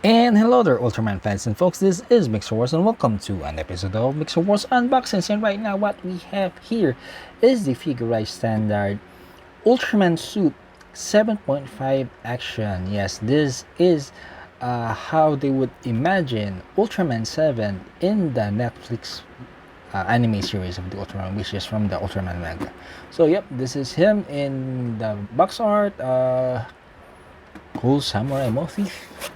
And hello there, Ultraman fans and folks. This is Mixerwars, and welcome to an episode of Mixerwars Unboxings. And right now, what we have here is the figurized standard Ultraman suit 7.5 action. Yes, this is how they would imagine Ultraman 7 in the Netflix anime series of the Ultraman, which is from the Ultraman manga. So, yep, this is him in the box art. Cool samurai motif.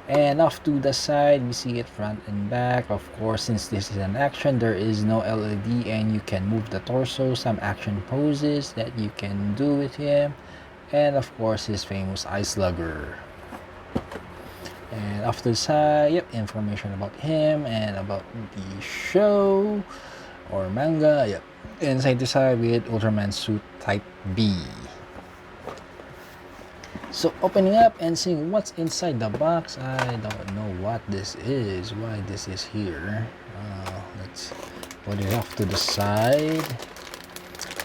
And off to the side, we see it front and back. Of course, since this is an action, there is no LED and you can move the torso. Some action poses that you can do with him. And of course, his famous eye slugger. And off to the side, yep, information about him and about the show or manga. Yep. Inside the side with Ultraman suit type B. So opening up and seeing what's inside the box, I don't know what this is, why this is here. Let's put it off to the side.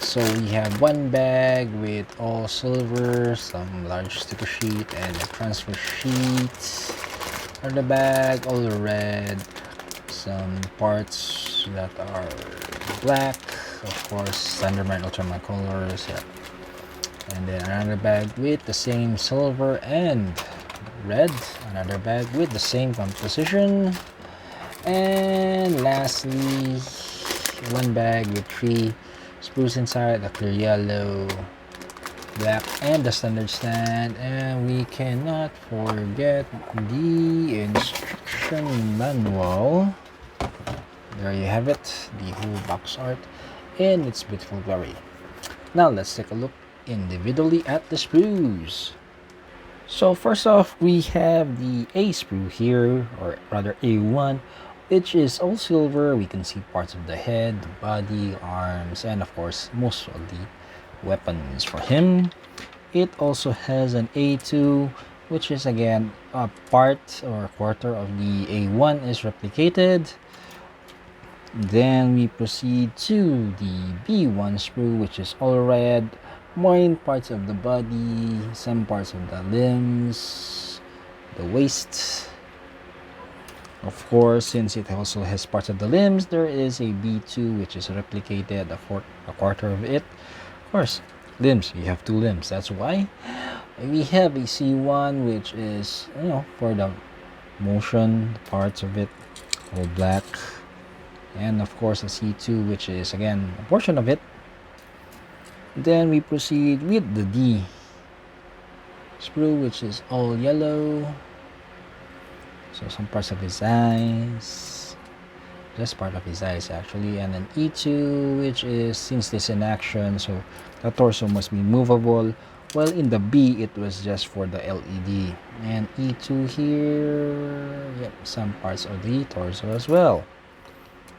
So we have one bag with all silver, some large sticker sheet and a transfer sheet. Another bag, all red, some parts that are black, of course, Thunderman Ultraman colors. Yeah. And then another bag with the same silver and red, another bag with the same composition, and lastly one bag with 3 sprues inside, the clear yellow, black, and the standard stand. And we cannot forget the instruction manual. There you have it, the whole box art in its beautiful glory. Now let's take a look individually at the sprues. So first off, we have the A sprue here, or rather A1, which is all silver. We can see parts of the head, the body, arms, and of course most of the weapons for him. It also has an A2, which is again a part or a quarter of the A1 is replicated. Then we proceed to the B1 sprue, which is all red, main parts of the body, some parts of the limbs, the waist. Of course, since it also has parts of the limbs, there is a B2 which is replicated, a quarter of it. Of course, limbs, you have 2 limbs, that's why. We have a C1 which is, for the motion parts of it, all black. And of course a C2 which is again a portion of it. Then we proceed with the D sprue, which is all yellow. So some parts of his eyes, just part of his eyes actually. And then E2, which is, since this is in action, so the torso must be movable. Well, in the B, it was just for the LED. And E2 here, yep, some parts of the torso as well.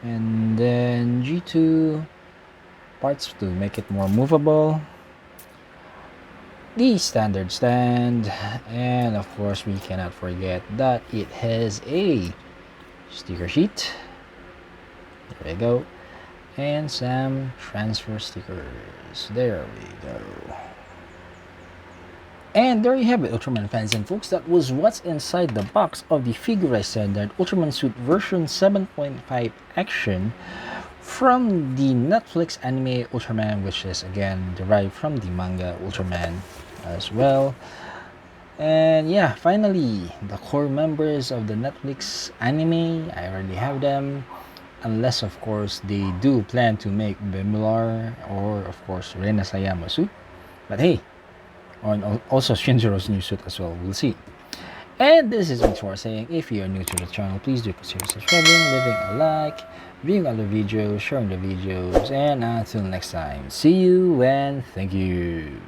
And then G2, parts to make it more movable, the standard stand, and of course we cannot forget that it has a sticker sheet. There we go, and some transfer stickers. There we go. And there you have it, Ultraman fans and folks. That was what's inside the box of the figurized standard Ultraman suit version 7.5 action from the Netflix anime Ultraman, which is again derived from the manga Ultraman as well. And yeah, finally, the core members of the Netflix anime, I already have them, unless of course they do plan to make Bemilar or of course Rena Sayama suit. But hey, on also Shinjiro's new suit as well, we'll see. And this is Mixerwars saying, if you are new to the channel, please do consider subscribing, leaving a like, viewing other videos, sharing the videos, and until next time, see you and thank you.